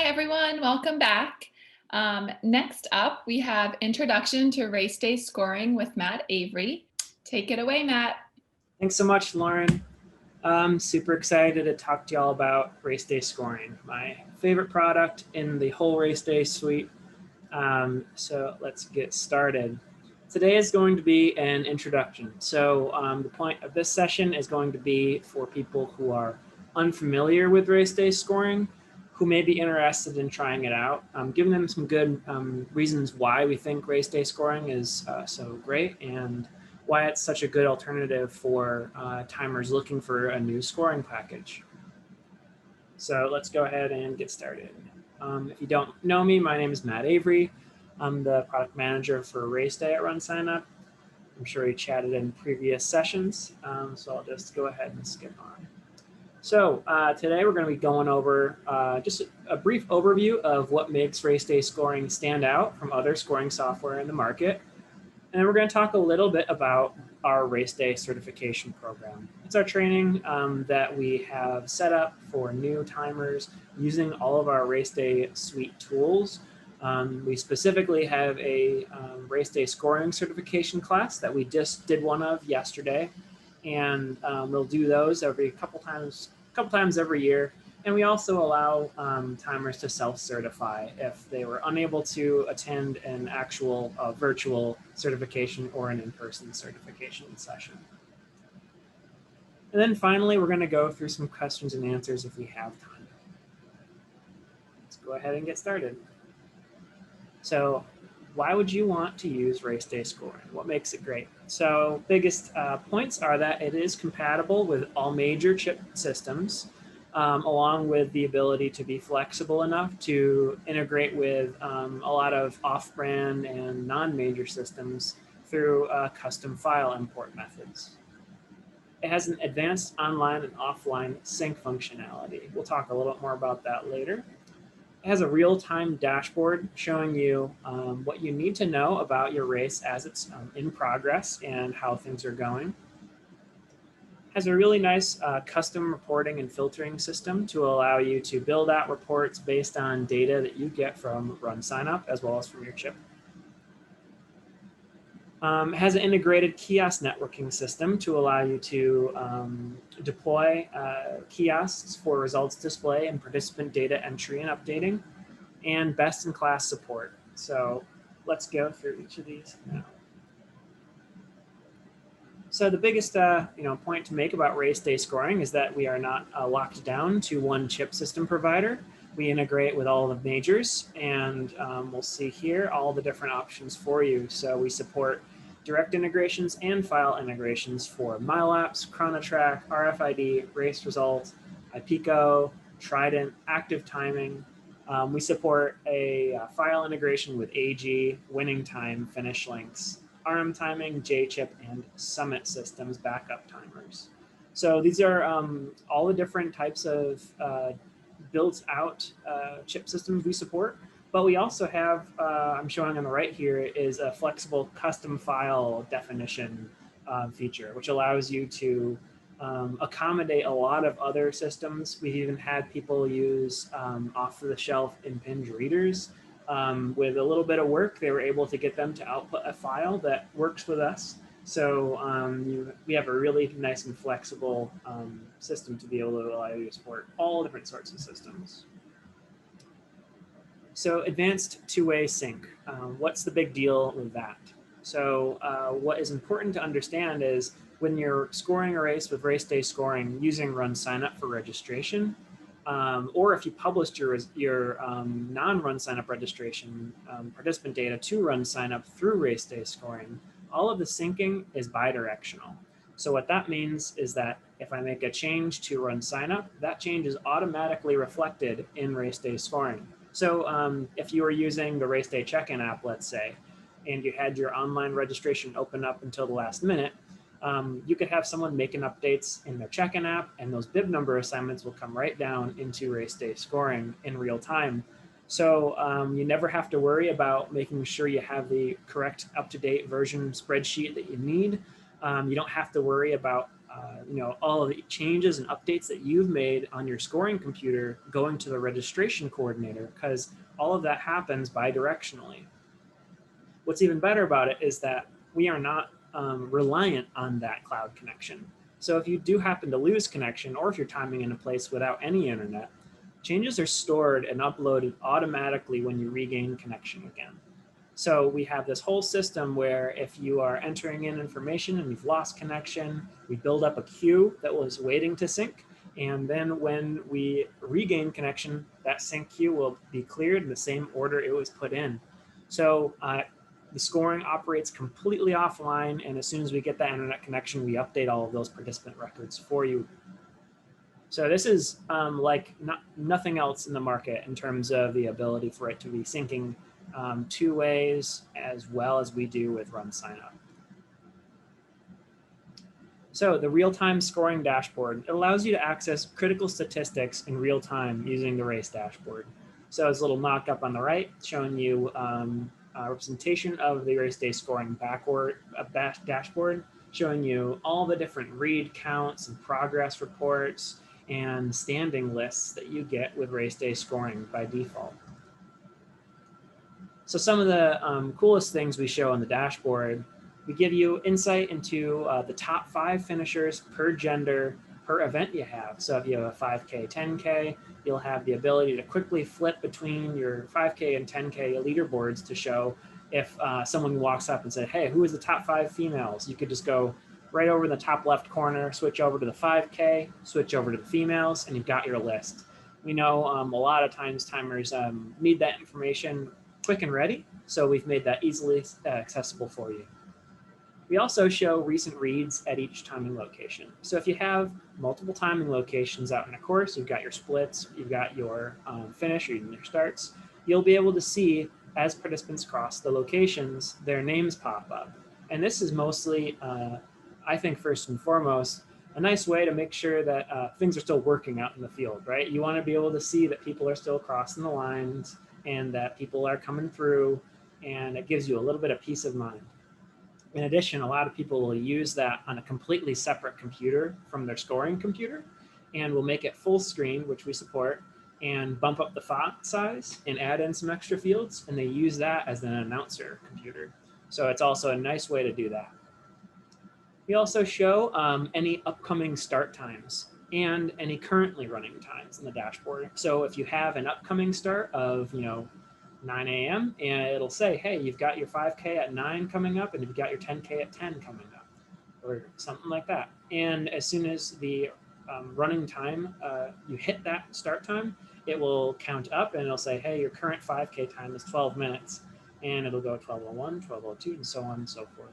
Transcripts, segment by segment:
Hi, everyone. Welcome back. Next up, we have Introduction to RaceDay Scoring with Matt Avery. Take it away, Matt. Thanks so much, Lauren. I'm super excited to talk to y'all about RaceDay Scoring, my favorite product in the whole RaceDay suite. So let's get started. Today is going to be an introduction. So the point of this session is going to be for people who are unfamiliar with RaceDay Scoring, who may be interested in trying it out, giving them some good reasons why we think RaceDay Scoring is so great and why it's such a good alternative for timers looking for a new scoring package. So let's go ahead and get started. If you don't know me, my name is Matt Avery. I'm the product manager for RaceDay at RunSignup. I'm sure we chatted in previous sessions, so I'll just go ahead and skip on. So today we're going to be going over just a brief overview of what makes RaceDay Scoring stand out from other scoring software in the market. And then we're going to talk a little bit about our RaceDay Certification program. It's our training that we have set up for new timers using all of our RaceDay Suite tools. We specifically have a RaceDay Scoring certification class that we just did one of yesterday. And we'll do those every couple times every year. And we also allow timers to self-certify if they were unable to attend an actual virtual certification or an in-person certification session. And then finally, we're going to go through some questions and answers if we have time. Let's go ahead and get started. So why would you want to use RaceDay Scoring? What makes it great? So biggest points are that it is compatible with all major chip systems, along with the ability to be flexible enough to integrate with a lot of off-brand and non-major systems through custom file import methods. It has an advanced online and offline sync functionality. We'll talk a little bit more about that later. It has a real-time dashboard showing you what you need to know about your race as it's in progress and how things are going. Has a really nice custom reporting and filtering system to allow you to build out reports based on data that you get from RunSignup as well as from your chip. Has an integrated Kiosk networking system to allow you to deploy kiosks for results display and participant data entry and updating, and best-in-class support. So let's go through each of these now. So the biggest point to make about RaceDay Scoring is that we are not locked down to one chip system provider. We integrate with all the majors, and we'll see here all the different options for you. So we support direct integrations and file integrations for MileApps, Chronotrack, RFID, Race Results, iPico, Trident, Active Timing. We support a file integration with AG, Winning Time, Finish Links, RM Timing, JChip, and Summit Systems backup timers. So these are all the different types of built-out chip systems we support. But we also have, I'm showing on the right here, is a flexible custom file definition feature, which allows you to accommodate a lot of other systems. We've even had people use off-the-shelf impinged readers. With a little bit of work, they were able to get them to output a file that works with us. So we have a really nice and flexible system to be able to allow you to support all different sorts of systems. So advanced two-way sync, what's the big deal with that? So what is important to understand is when you're scoring a race with RaceDay Scoring using RunSignup for registration, or if you published your non-RunSignup registration participant data to RunSignup through RaceDay Scoring, all of the syncing is bidirectional. So what that means is that if I make a change to RunSignup, that change is automatically reflected in RaceDay Scoring. So if you were using the RaceDay check-in app, let's say, and you had your online registration open up until the last minute, you could have someone making updates in their check-in app, and those bib number assignments will come right down into RaceDay Scoring in real time. So you never have to worry about making sure you have the correct up-to-date version spreadsheet that you need. You don't have to worry about all of the changes and updates that you've made on your scoring computer going to the registration coordinator, because all of that happens bidirectionally. What's even better about it is that we are not reliant on that cloud connection. So if you do happen to lose connection, or if you're timing in a place without any internet, changes are stored and uploaded automatically when you regain connection again. So we have this whole system where if you are entering in information and you've lost connection, we build up a queue that was waiting to sync. And then when we regain connection, that sync queue will be cleared in the same order it was put in. So the scoring operates completely offline. And as soon as we get that internet connection, we update all of those participant records for you. So this is like nothing else in the market in terms of the ability for it to be syncing two ways as well as we do with RunSignup. So the real-time scoring dashboard, it allows you to access critical statistics in real time using the Race Dashboard. So it's a little mock-up on the right showing you a representation of the RaceDay Scoring dashboard, showing you all the different read counts and progress reports and standing lists that you get with RaceDay Scoring by default. So some of the coolest things we show on the dashboard, we give you insight into the top 5 finishers per gender per event you have. So if you have a 5K, 10K, you'll have the ability to quickly flip between your 5K and 10K leaderboards to show if someone walks up and said, hey, who is the top 5 females? You could just go right over in the top left corner, switch over to the 5K, switch over to the females, and you've got your list. We know a lot of times timers need that information quick and ready, so we've made that easily accessible for you. We also show recent reads at each timing location. So if you have multiple timing locations out in a course, you've got your splits, you've got your finish or even your starts, you'll be able to see as participants cross the locations, their names pop up. And this is mostly, I think first and foremost, a nice way to make sure that things are still working out in the field, right? You want to be able to see that people are still crossing the lines and that people are coming through, and it gives you a little bit of peace of mind. In addition, a lot of people will use that on a completely separate computer from their scoring computer, and will make it full screen, which we support, and bump up the font size and add in some extra fields, and they use that as an announcer computer. So it's also a nice way to do that. We also show any upcoming start times and any currently running times in the dashboard. So if you have an upcoming start of 9 a.m. and it'll say, hey, you've got your 5K at 9 coming up and you've got your 10K at 10 coming up, or something like that. And as soon as the running time, you hit that start time, it will count up and it'll say, hey, your current 5K time is 12 minutes. And it'll go 12:01, 12:02, and so on and so forth.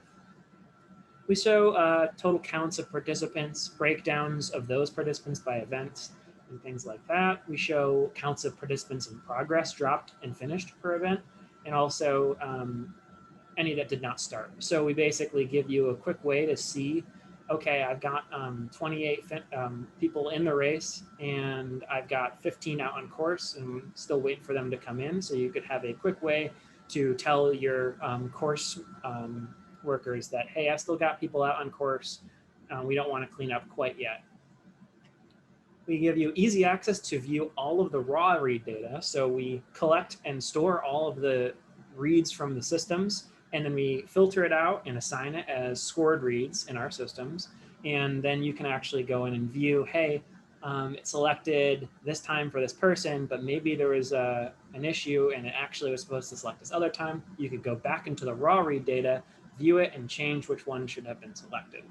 We show total counts of participants, breakdowns of those participants by event, and things like that. We show counts of participants in progress, dropped and finished per event, and also any that did not start. So we basically give you a quick way to see, okay, I've got 28 people in the race, and I've got 15 out on course, and still waiting for them to come in. So you could have a quick way to tell your course workers that, hey, I've still got people out on course. We don't want to clean up quite yet. We give you easy access to view all of the raw read data. So we collect and store all of the reads from the systems, and then we filter it out and assign it as scored reads in our systems. And then you can actually go in and view, hey, it selected this time for this person, but maybe there was an issue and it actually was supposed to select this other time. You could go back into the raw read data, view it, and change which one should have been selected.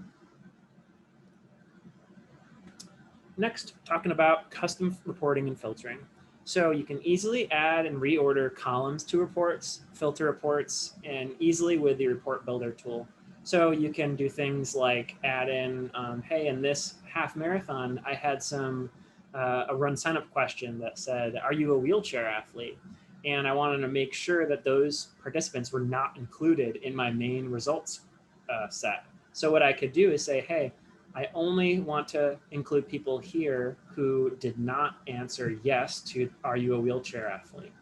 Next, talking about custom reporting and filtering. So you can easily add and reorder columns to reports, filter reports, and easily with the report builder tool. So you can do things like add in, hey, in this half marathon, I had a RunSignup question that said, are you a wheelchair athlete? And I wanted to make sure that those participants were not included in my main results set. So what I could do is say, hey, I only want to include people here who did not answer yes to, are you a wheelchair athlete?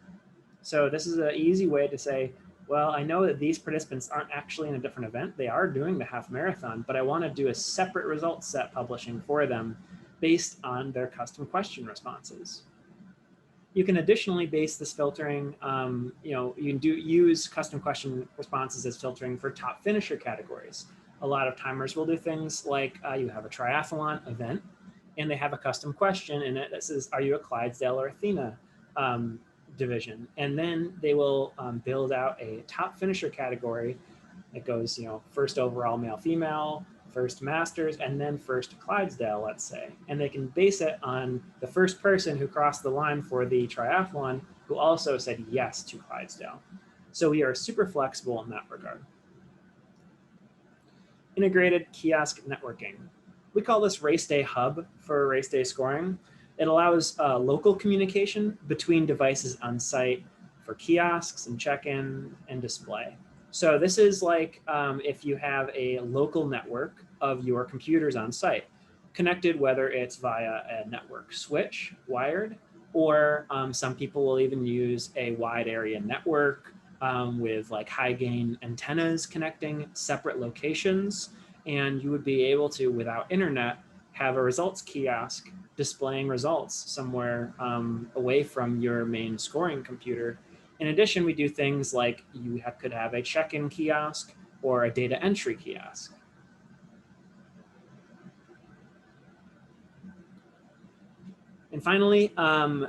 So this is an easy way to say, Well, I know that these participants aren't actually in a different event. They are doing the half marathon, but I want to do a separate results set publishing for them based on their custom question responses. You can additionally base this filtering, you can use custom question responses as filtering for top finisher categories. A lot of timers will do things like you have a triathlon event and they have a custom question in it that says, are you a Clydesdale or Athena division? And then they will build out a top finisher category that goes, first overall male, female, first masters, and then first Clydesdale, let's say. And they can base it on the first person who crossed the line for the triathlon who also said yes to Clydesdale. So we are super flexible in that regard. Integrated kiosk networking. We call this RaceDay Hub for RaceDay Scoring. It allows local communication between devices on site for kiosks and check-in and display. So this is like if you have a local network of your computers on site, connected whether it's via a network switch, wired, or some people will even use a wide area network with like high gain antennas connecting separate locations. And you would be able to, without internet, have a results kiosk displaying results somewhere away from your main scoring computer. In addition, we do things like you could have a check-in kiosk or a data entry kiosk. And finally,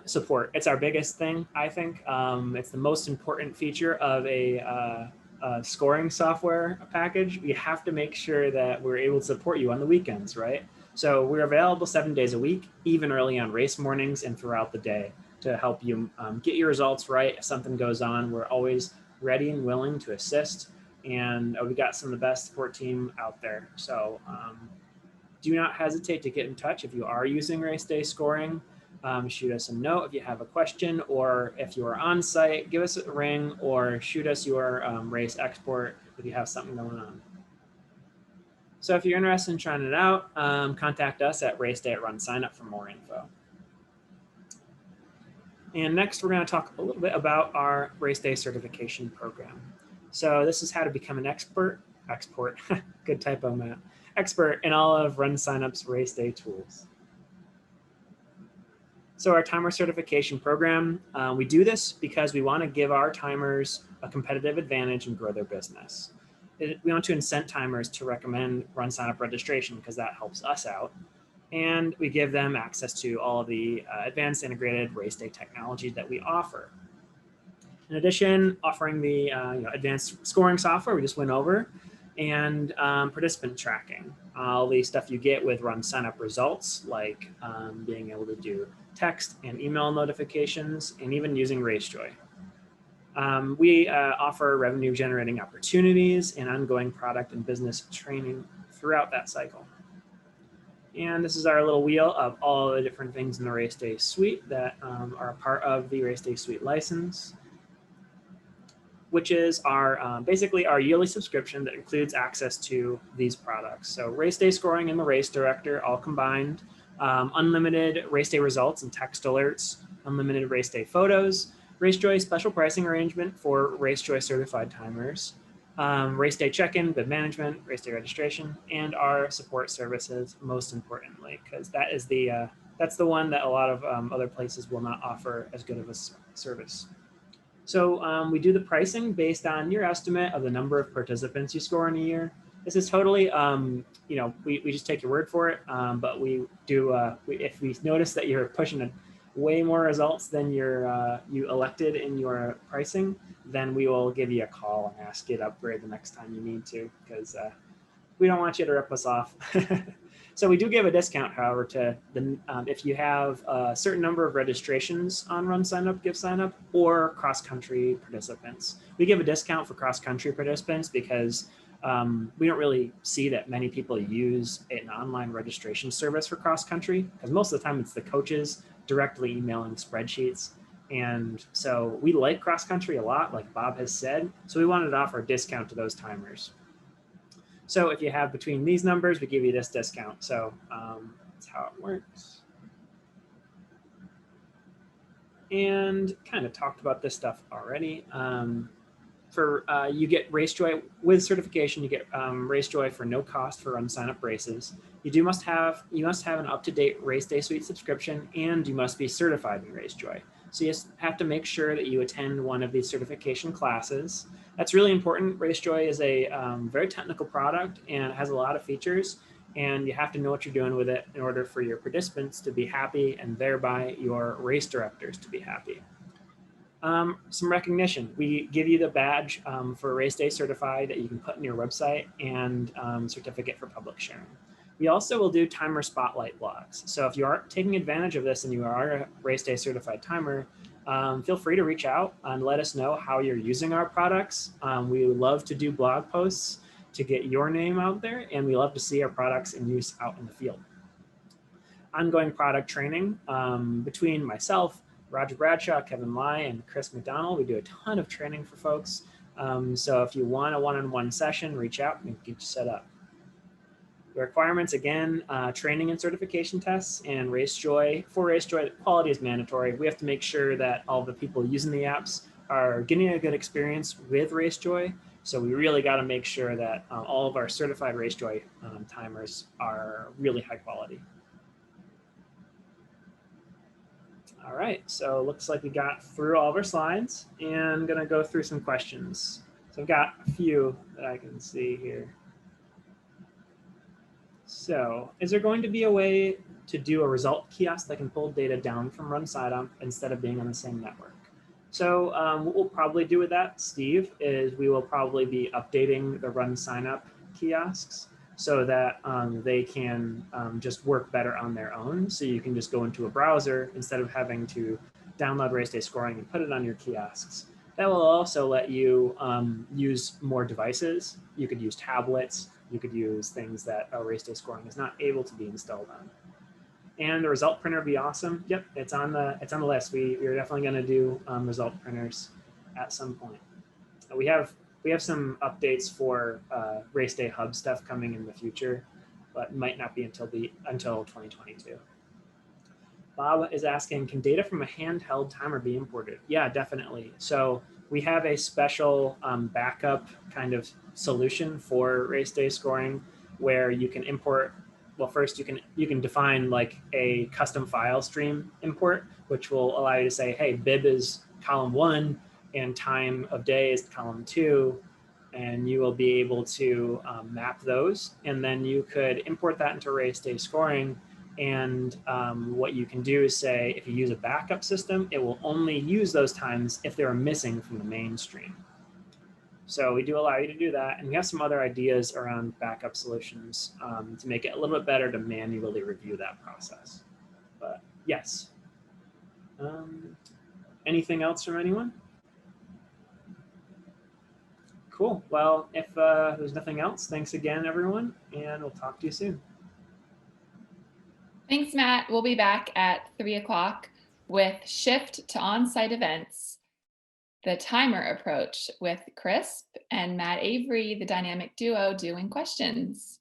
support. It's our biggest thing, I think. It's the most important feature of a scoring software package. We have to make sure that we're able to support you on the weekends, right? So we're available 7 days a week, even early on race mornings and throughout the day to help you get your results right. If something goes on, we're always ready and willing to assist. And we got some of the best support team out there. So do not hesitate to get in touch if you are using RaceDay Scoring. Shoot us a note if you have a question, or if you are on site, give us a ring or shoot us your race export if you have something going on. So if you're interested in trying it out, contact us at RaceDay at RunSignup for more info. And next, we're going to talk a little bit about our RaceDay Certification program. So this is how to become an expert good typo, Matt, expert in all of RunSignup's RaceDay tools. So our timer certification program, we do this because we want to give our timers a competitive advantage and grow their business. We want to incent timers to recommend RunSignup registration because that helps us out. And we give them access to all of the advanced integrated RaceDay technology that we offer. In addition, offering the advanced scoring software we just went over, and participant tracking, all the stuff you get with RunSignup results, like being able to do text and email notifications, and even using RaceJoy. We offer revenue generating opportunities and ongoing product and business training throughout that cycle. And this is our little wheel of all the different things in the RaceDay Suite that are a part of the RaceDay Suite license, which is our basically our yearly subscription that includes access to these products. So RaceDay Scoring and the Race Director all combined, unlimited RaceDay results and text alerts, unlimited RaceDay photos, RaceJoy special pricing arrangement for RaceJoy certified timers, RaceDay check-in, bid management, RaceDay registration, and our support services, most importantly, because that is that's the one that a lot of other places will not offer as good of a service. So we do the pricing based on your estimate of the number of participants you score in a year. This is totally, we just take your word for it, but we do, if we notice that you're pushing way more results than you elected in your pricing, then we will give you a call and ask you to upgrade the next time you need to, because we don't want you to rip us off. So we do give a discount, however, to if you have a certain number of registrations on RunSignup, GiveSignup, or cross-country participants. We give a discount for cross-country participants because we don't really see that many people use an online registration service for cross-country, because most of the time it's the coaches directly emailing spreadsheets. And so we like cross-country a lot, like Bob has said, so we wanted to offer a discount to those timers. So if you have between these numbers, we give you this discount. So that's how it works. And kind of talked about this stuff already. you get RaceJoy with certification. You get RaceJoy for no cost for RunSignup races. You must have an up-to-date RaceDay Suite subscription, and you must be certified in RaceJoy. So you just have to make sure that you attend one of these certification classes. That's really important. RaceJoy is a very technical product and it has a lot of features, and you have to know what you're doing with it in order for your participants to be happy and thereby your race directors to be happy. Some recognition. We give you the badge for RaceDay Certified that you can put in your website, and certificate for public sharing. We also will do timer spotlight blogs. So if you are taking advantage of this and you are a RaceDay certified timer, feel free to reach out and let us know how you're using our products. We love to do blog posts to get your name out there, and we love to see our products in use out in the field. Ongoing product training between myself, Roger Bradshaw, Kevin Lai, and Chris McDonald. We do a ton of training for folks. So if you want a one-on-one session, reach out and get you set up. The requirements, again, training and certification tests, and RaceJoy. For RaceJoy, quality is mandatory. We have to make sure that all the people using the apps are getting a good experience with RaceJoy. So we really got to make sure that all of our certified RaceJoy timers are really high quality. All right, so it looks like we got through all of our slides, and I'm going to go through some questions. So I've got a few that I can see here. So is there going to be a way to do a result kiosk that can pull data down from RunSignup instead of being on the same network? So what we'll probably do with that, Steve, is we will probably be updating the RunSignup kiosks so that they can just work better on their own. So you can just go into a browser instead of having to download RaceDay Scoring and put it on your kiosks. That will also let you use more devices. You could use tablets. You could use things that RaceDay Scoring is not able to be installed on. And the result printer would be awesome. Yep, it's on the list. We're definitely going to do result printers at some point. We have some updates for RaceDay Hub stuff coming in the future, but might not be until 2022. Bob is asking, can data from a handheld timer be imported? Yeah, definitely. So we have a special backup kind of solution for RaceDay Scoring where you can import. Well, first you can define like a custom file stream import, which will allow you to say, hey, bib is column 1 and time of day is column 2, and you will be able to map those. And then you could import that into RaceDay Scoring. And what you can do is say, if you use a backup system, it will only use those times if they're missing from the mainstream. So we do allow you to do that. And we have some other ideas around backup solutions to make it a little bit better to manually review that process. But yes. Anything else from anyone? Cool. Well, if there's nothing else, thanks again, everyone, and we'll talk to you soon. Thanks, Matt. We'll be back at 3 o'clock with shift to on-site events, the timer approach with Crisp and Matt Avery, the dynamic duo doing questions.